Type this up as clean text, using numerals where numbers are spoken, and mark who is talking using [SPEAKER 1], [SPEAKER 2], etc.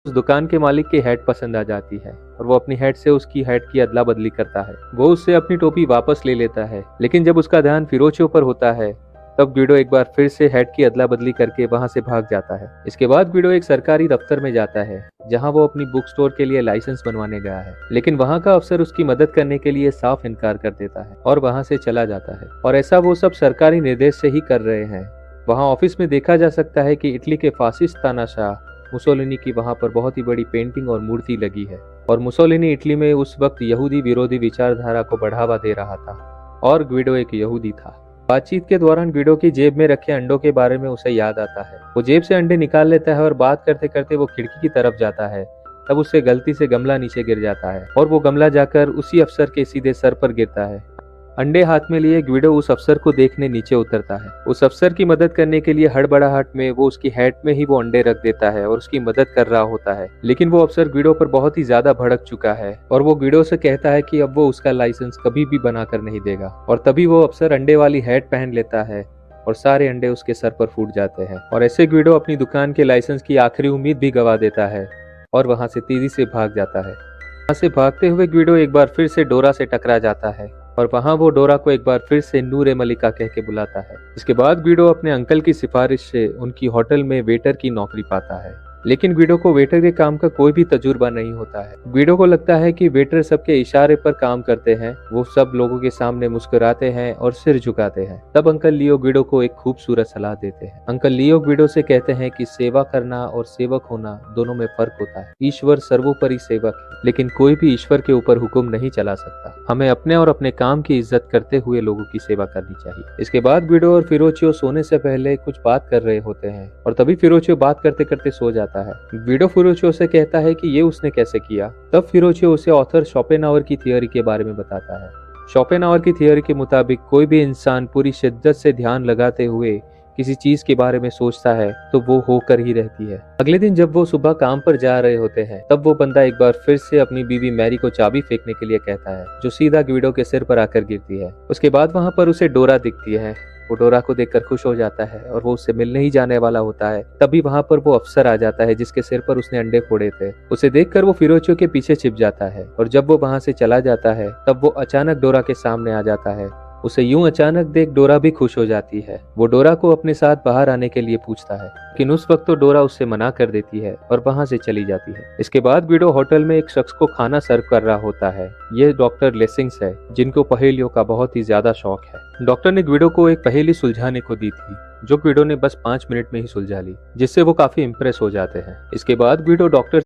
[SPEAKER 1] उस दुकान के मालिक की हैट पसंद आ जाती है और वो अपनी हैट से उसकी हैट की अदला बदली करता है। वो उससे अपनी टोपी वापस ले लेता है, लेकिन जब उसका ध्यान फिरोचियो पर होता है तब ग्विडो एक बार फिर से हैट की अदला बदली करके वहां से भाग जाता है। इसके बाद ग्विडो एक सरकारी दफ्तर में जाता है जहां वो अपनी बुक स्टोर के लिए लाइसेंस बनवाने गया है, लेकिन वहां का अफसर उसकी मदद करने के लिए साफ इनकार कर देता है और वहां से चला जाता है। और ऐसा वो सब सरकारी निर्देश से ही कर रहे हैं। वहां ऑफिस में देखा जा सकता है कि इटली के फासिस्ट तानाशाह मुसोलिनी की वहां पर बहुत ही बड़ी पेंटिंग और मूर्ति लगी है और मुसोलिनी इटली में उस वक्त यहूदी विरोधी विचारधारा को बढ़ावा दे रहा था और ग्विडो एक यहूदी था। बातचीत के दौरान ग्विडो की जेब में रखे अंडों के बारे में उसे याद आता है। वो जेब से अंडे निकाल लेता है और बात करते करते वो खिड़की की तरफ जाता है। तब उससे गलती से गमला नीचे गिर जाता है और वो गमला जाकर उसी अफसर के सीधे सर पर गिरता है। अंडे हाथ में लिए ग्विडो उस अफसर को देखने नीचे उतरता है। उस अफसर की मदद करने के लिए हड़बड़ाहट में वो उसकी हैट में ही वो अंडे रख देता है और उसकी मदद कर रहा होता है, लेकिन वो अफसर ग्विडो पर बहुत ही ज्यादा भड़क चुका है और वो ग्विडो से कहता है कि अब वो उसका लाइसेंस कभी भी बनाकर नहीं देगा। और तभी वो अफसर अंडे वाली हैट पहन लेता है और सारे अंडे उसके सर पर फूट जाते हैं और ऐसे ग्विडो अपनी दुकान के लाइसेंस की आखिरी उम्मीद भी गवा देता है और वहां से तेजी से भाग जाता है। वहां से भागते हुए ग्विडो एक बार फिर से डोरा से टकरा जाता है और वहां वो डोरा को एक बार फिर से नूर ए मलिका कह के बुलाता है। इसके बाद ग्विडो अपने अंकल की सिफारिश से उनकी होटल में वेटर की नौकरी पाता है, लेकिन ग्विडो को वेटर के काम का कोई भी तजुर्बा नहीं होता है। ग्विडो को लगता है कि वेटर सबके इशारे पर काम करते हैं, वो सब लोगों के सामने मुस्कुराते हैं और सिर झुकाते हैं। तब अंकल लियो ग्विडो को एक खूबसूरत सलाह देते हैं। अंकल लियो ग्विडो से कहते हैं कि सेवा करना और सेवक होना दोनों में फर्क होता है। ईश्वर सर्वोपरि सेवक है, लेकिन कोई भी ईश्वर के ऊपर हुक्म नहीं चला सकता। हमें अपने और अपने काम की इज्जत करते हुए लोगों की सेवा करनी चाहिए। इसके बाद ग्विडो और फिरोचियो सोने से पहले कुछ बात कर रहे होते हैं और तभी फिरोचियो बात करते करते सो जाता है। ग्विडो फिरोचियो से कहता है कि ये उसने कैसे किया। तब फिरोचियो उसे ऑथर शोपेनहावर की थियोरी के बारे में बताता है। शोपेनहावर की थियोरी के मुताबिक कोई भी इंसान पूरी शिद्दत से ध्यान लगाते हुए किसी चीज के बारे में सोचता है तो वो होकर ही रहती है। अगले दिन जब वो सुबह काम पर जा रहे होते हैं तब वो बंदा एक बार फिर से अपनी बीवी मैरी को चाबी फेंकने के लिए कहता है, जो सीधा ग्विडो के सिर पर आकर गिरती है। उसके बाद वहां पर उसे डोरा दिखती है। वो डोरा को देखकर खुश हो जाता है और वो उससे मिलने ही जाने वाला होता है। तभी वहां पर वो अफसर आ जाता है जिसके सिर पर उसने अंडे फोड़े थे। उसे देखकर वो फिरोचियो के पीछे छिप जाता है और जब वो वहां से चला जाता है तब वो अचानक डोरा के सामने आ जाता है। उसे यूं अचानक देख डोरा भी खुश हो जाती है। वो डोरा को अपने साथ बाहर आने के लिए पूछता है, लेकिन उस वक्त तो डोरा उससे मना कर देती है और वहां से चली जाती है। इसके बाद ग्विडो होटल में एक शख्स को खाना सर्व कर रहा होता है। ये डॉक्टर लेसिंग्स है, जिनको पहेलियों का बहुत ही ज्यादा शौक है। डॉक्टर ने ग्विडो को एक पहेली सुलझाने को दी थी, जो ग्विडो ने बस 5 मिनट में ही सुलझा ली, जिससे वो काफी इम्प्रेस हो जाते हैं। इसके बाद ग्विडो डॉक्टर